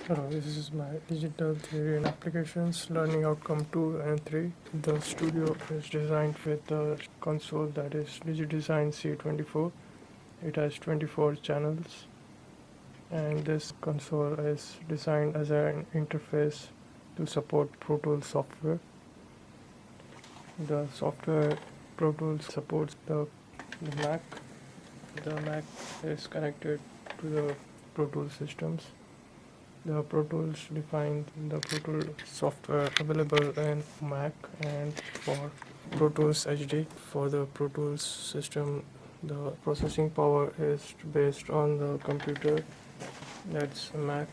Hello, this is my Digital Theory and Applications Learning Outcome 2 and 3. The studio is designed with a console that is DigiDesign C24. It has 24 channels, and this console is designed as an interface to support Pro Tools software. The software Pro Tools supports the Mac. The Mac is connected to the Pro Tools systems. The Pro Tools define the Pro Tools software available in Mac and for Pro Tools HD. For the Pro Tools system, the processing power is based on the computer, that's Mac.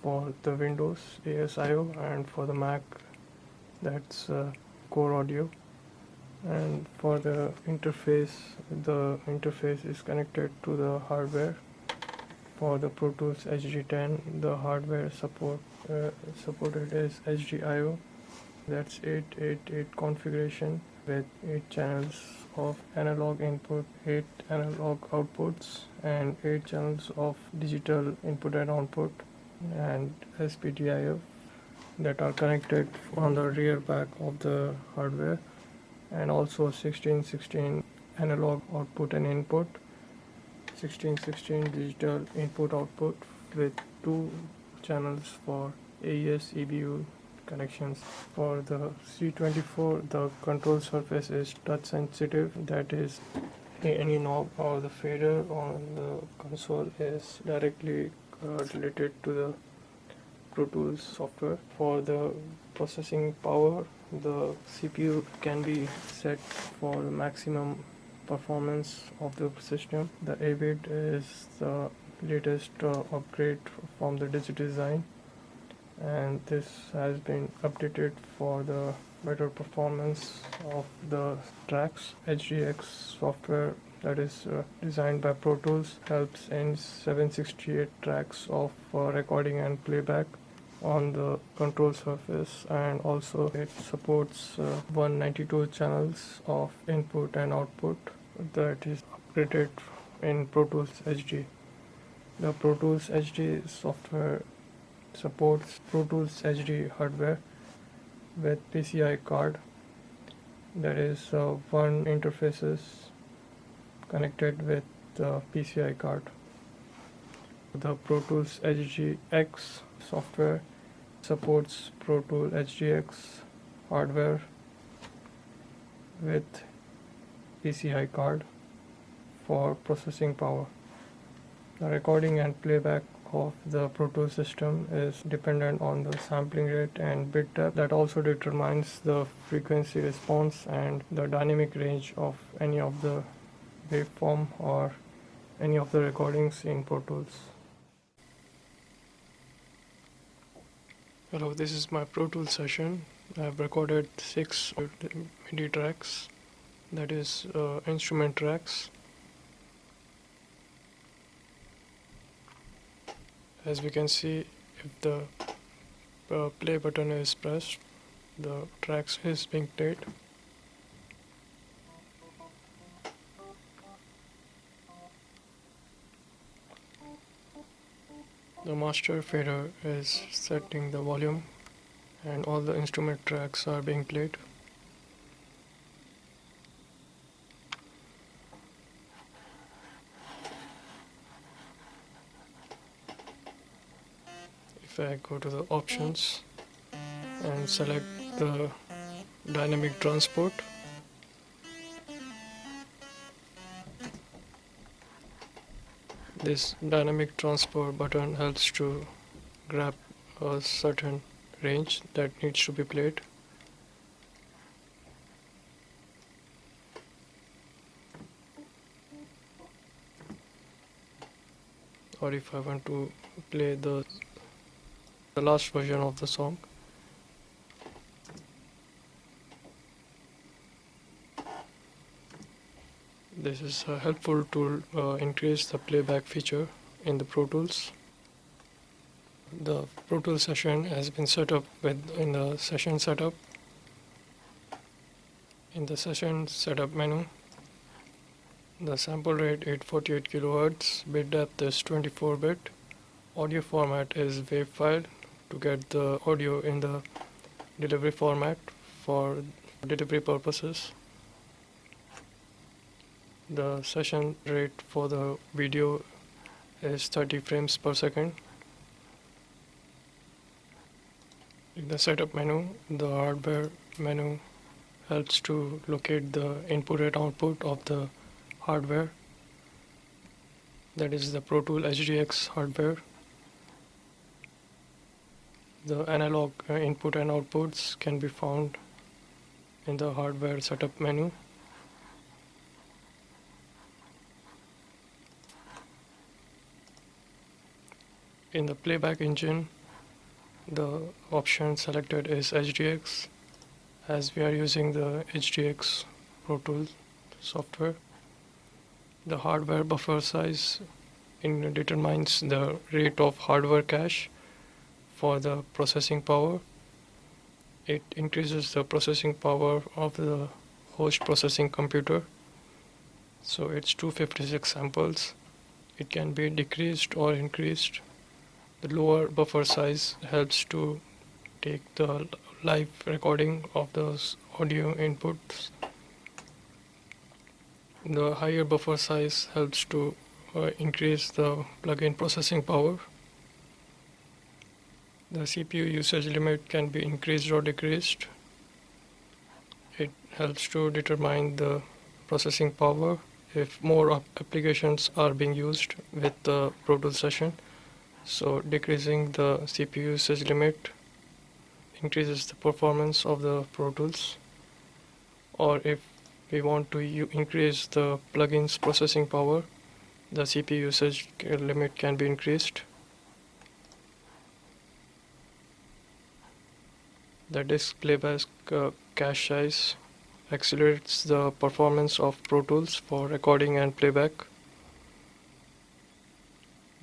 For the Windows, ASIO, and for the Mac, that's Core Audio. And for the interface is connected to the hardware. For the Pro Tools HD10, the hardware supported is HDIO. That's 888 configuration with 8 channels of analog input, 8 analog outputs, and 8 channels of digital input and output, and SPDIF that are connected on the rear back of the hardware, and also 1616 analog output and input, 1616 digital input output with 2 channels for AES EBU connections. For the C24, the control surface is touch sensitive, that is any knob or the fader on the console is directly related to the Pro Tools software. For the processing power, the CPU can be set for the maximum performance of the system. The A-bit is the latest upgrade from the DigiDesign, and this has been updated for the better performance of the tracks. HDX software that is designed by Pro Tools helps in 768 tracks of recording and playback on the control surface, and also it supports 192 channels of input and output that is upgraded in Pro Tools HD. The Pro Tools HD software supports Pro Tools HD hardware with PCI card. There is one interfaces connected with the PCI card. The Pro Tools HDX software supports Pro Tools HDX hardware with PCI card for processing power. The recording and playback of the Pro Tools system is dependent on the sampling rate and bit depth. That also determines the frequency response and the dynamic range of any of the waveform or any of the recordings in Pro Tools. Hello, this is my Pro Tools session. I've recorded 6 MIDI tracks, that is instrument tracks. As we can see, if the play button is pressed, the tracks is being played. The master fader is setting the volume and all the instrument tracks are being played. If I go to the options and select the dynamic transport, this dynamic transport button helps to grab a certain range that needs to be played. Or if I want to play the last version of the song, this is a helpful tool increase the playback feature in the Pro Tools. The Pro Tools session has been set up in the session setup. In the session setup menu, the sample rate 848 kHz, bit depth is 24 bit, Audio format is WAV file to get the audio in the delivery format for delivery purposes. The session rate for the video is 30 frames per second. In the setup menu, the hardware menu helps to locate the input and output of the hardware. That is the Pro Tool HDX hardware. The analog input and outputs can be found in the hardware setup menu. In the playback engine, the option selected is HDX, as we are using the HDX Pro Tool software. The hardware buffer size determines the rate of hardware cache for the processing power. It increases the processing power of the host processing computer. So it's 256 samples. It can be decreased or increased. The lower buffer size helps to take the live recording of those audio inputs. The higher buffer size helps to increase the plug-in processing power. The CPU usage limit can be increased or decreased. It helps to determine the processing power if more applications are being used with the Pro Tools session. So decreasing the CPU usage limit increases the performance of the Pro Tools. Or if we want to increase the plugins processing power, the CPU usage limit can be increased. The disk playback cache size accelerates the performance of Pro Tools for recording and playback.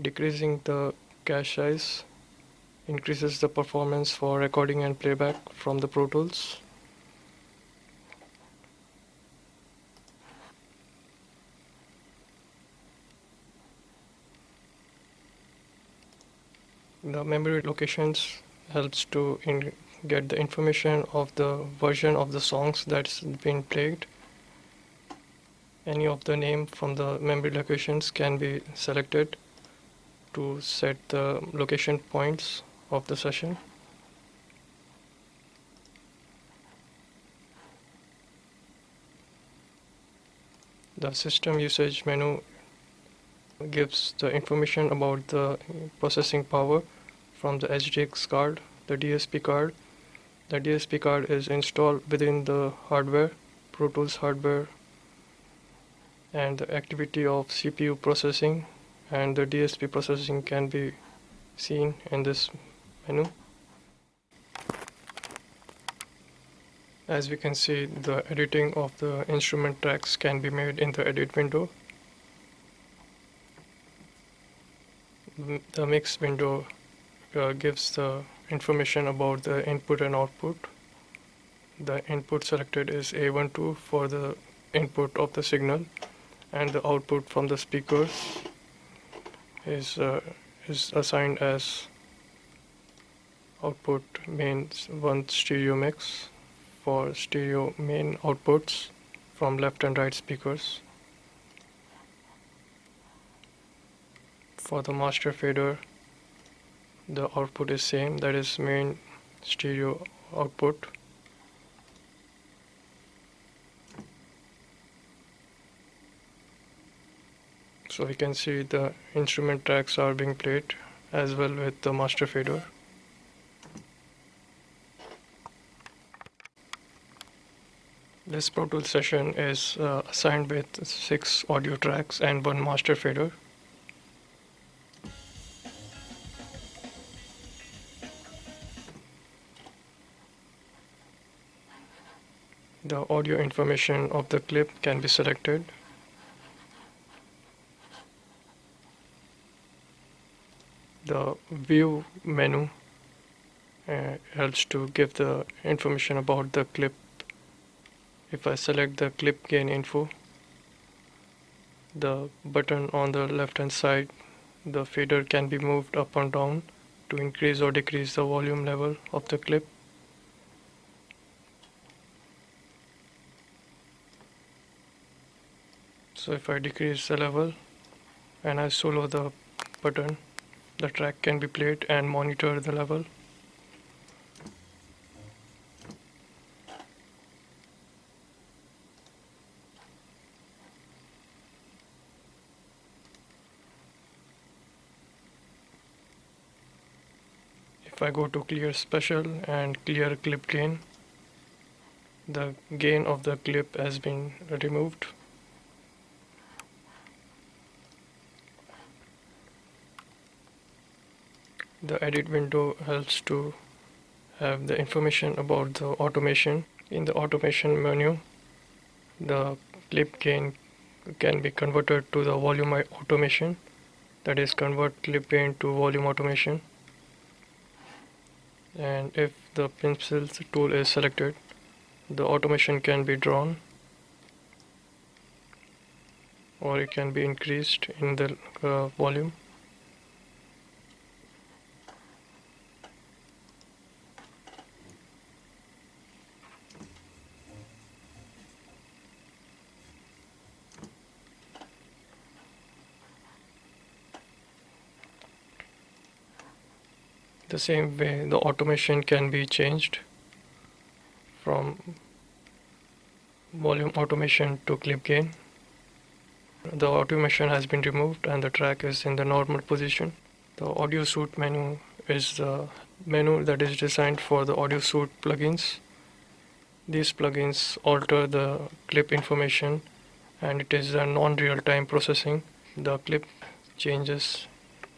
Decreasing the cache size increases the performance for recording and playback from the Pro Tools. The memory locations helps to get the information of the version of the songs that's been played. Any of the name from the memory locations can be selected to set the location points of the session. The system usage menu gives the information about the processing power from the HDX card, the DSP card. The DSP card is installed within the hardware, Pro Tools hardware, and the activity of CPU processing and the DSP processing can be seen in this menu. As we can see, the editing of the instrument tracks can be made in the edit window. The mix window gives the information about the input and output. The input selected is A12 for the input of the signal, and the output from the speakers is assigned as output main 1 stereo mix for stereo main outputs from left and right speakers. For the master fader, the output is same, that is main stereo output. So we can see the instrument tracks are being played as well with the master fader. This Pro Tools session is assigned with 6 audio tracks and 1 master fader. The audio information of the clip can be selected. The view menu helps to give the information about the clip. If I select the clip gain info, the button on the left hand side The fader can be moved up and down to increase or decrease the volume level of the clip. So if I decrease the level and I solo the button, the track can be played and monitor the level. If I go to clear special and clear clip gain, the gain of the clip has been removed. The edit window helps to have the information about the automation. In the automation menu, the clip gain can be converted to the volume automation, that is convert clip gain to volume automation. And if the pencil tool is selected, the automation can be drawn or it can be increased in the volume. The same way, the automation can be changed from volume automation to clip gain. The automation has been removed and the track is in the normal position. The audio suite menu is the menu that is designed for the audio suite plugins. These plugins alter the clip information and it is a non-real-time processing. The clip changes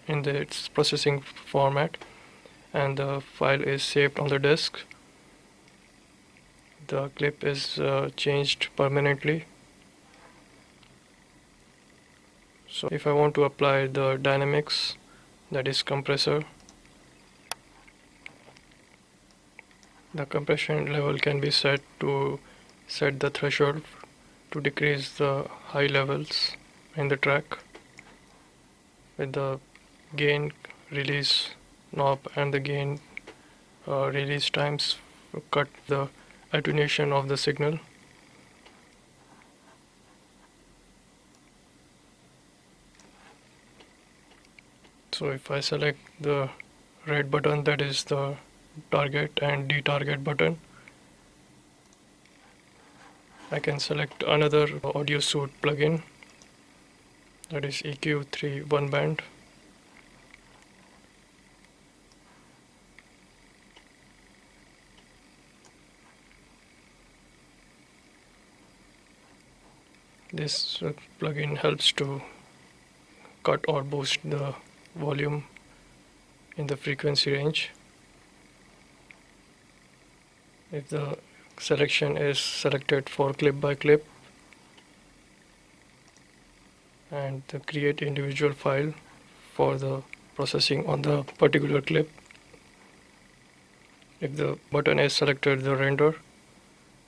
in its processing format and the file is saved on the disk. The clip is changed permanently. So if I want to apply the dynamics, that is compressor, the compression level can be set to set the threshold to decrease the high levels in the track. With the gain release knob and the gain release times, cut the attenuation of the signal. So if I select the red button, that is the target and detarget button, I can select another audio suite plugin, that is EQ3 one band. This plugin helps to cut or boost the volume in the frequency range. If the selection is selected for clip by clip, and to create individual file for the processing on the particular clip. If the button is selected, the render,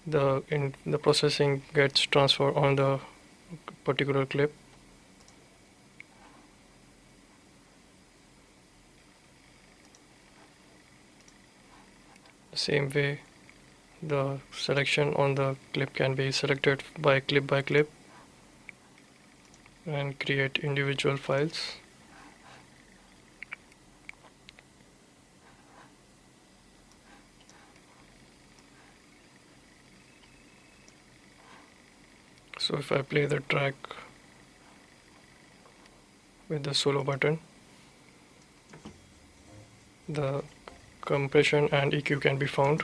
the processing gets transferred on the particular clip. The same way, the selection on the clip can be selected by clip and create individual files. So if I play the track with the solo button, the compression and EQ can be found.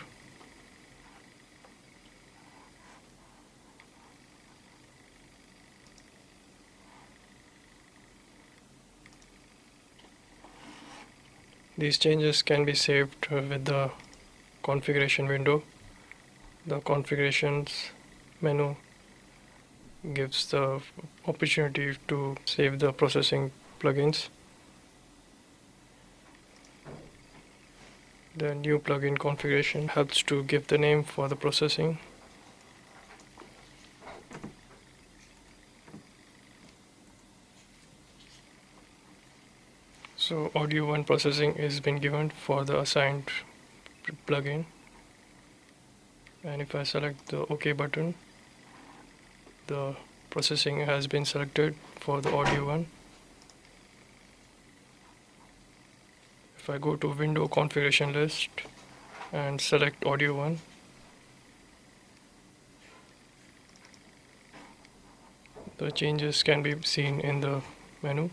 These changes can be saved with the configuration window. The configurations menu gives the opportunity to save the processing plugins. The new plugin configuration helps to give the name for the processing. So audio 1 processing is been given for the assigned plugin, and if I select the OK button, the processing has been selected for the audio 1. If I go to window configuration list and select audio 1, the changes can be seen in the menu.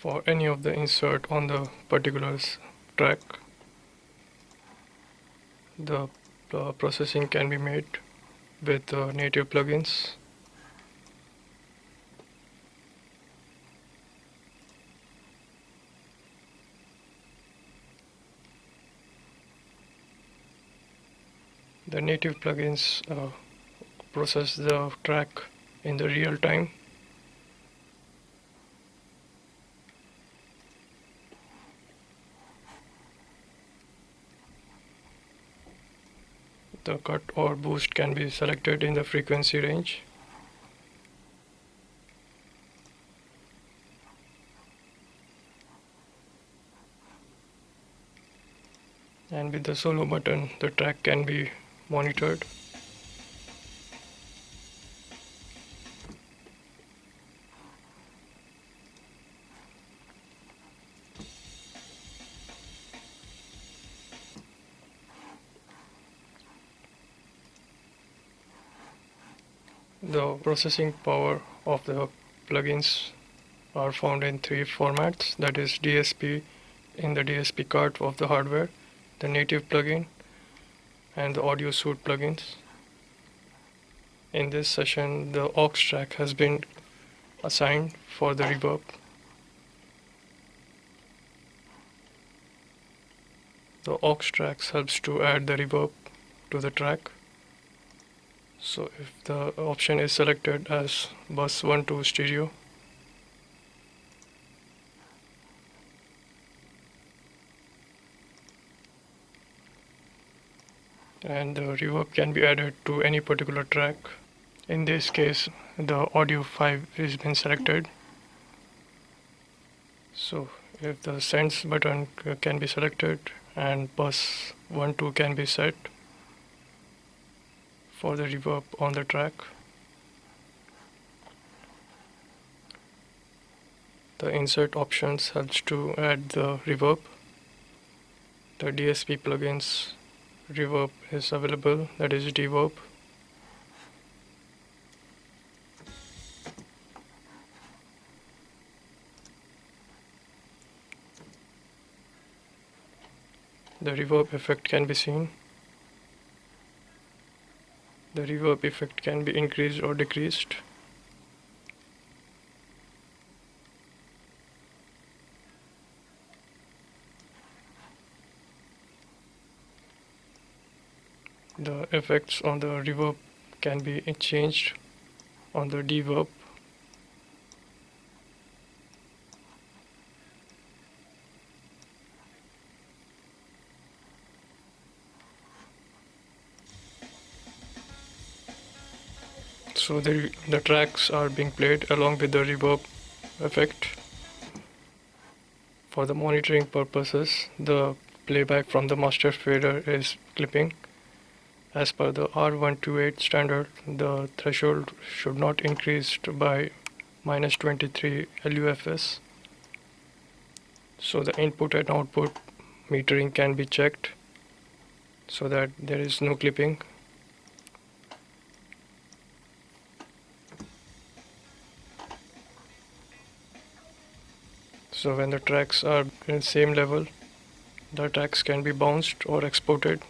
For any of the insert on the particular track, the processing can be made with native plugins. The native plugins process the track in the real time. The cut or boost can be selected in the frequency range. And with the solo button, the track can be monitored. The processing power of the plugins are found in three formats, that is DSP in the DSP card of the hardware, the native plugin, and the audio suite plugins. In this session, the aux track has been assigned for the reverb. The aux tracks helps to add the reverb to the track. So if the option is selected as bus 1 to stereo, and the reverb can be added to any particular track. In this case, the audio 5 has been selected. So if the sends button can be selected and bus 1 2 can be set for the reverb on the track. The insert options helps to add the reverb. The DSP plugins reverb is available, that is deverb. The reverb effect can be seen. The reverb effect can be increased or decreased. The effects on the reverb can be changed on the deverb. So the tracks are being played along with the reverb effect. For the monitoring purposes, the playback from the master fader is clipping. As per the R128 standard, the threshold should not increase by -23 LUFS. So the input and output metering can be checked so that there is no clipping. So when the tracks are in the same level, the tracks can be bounced or exported.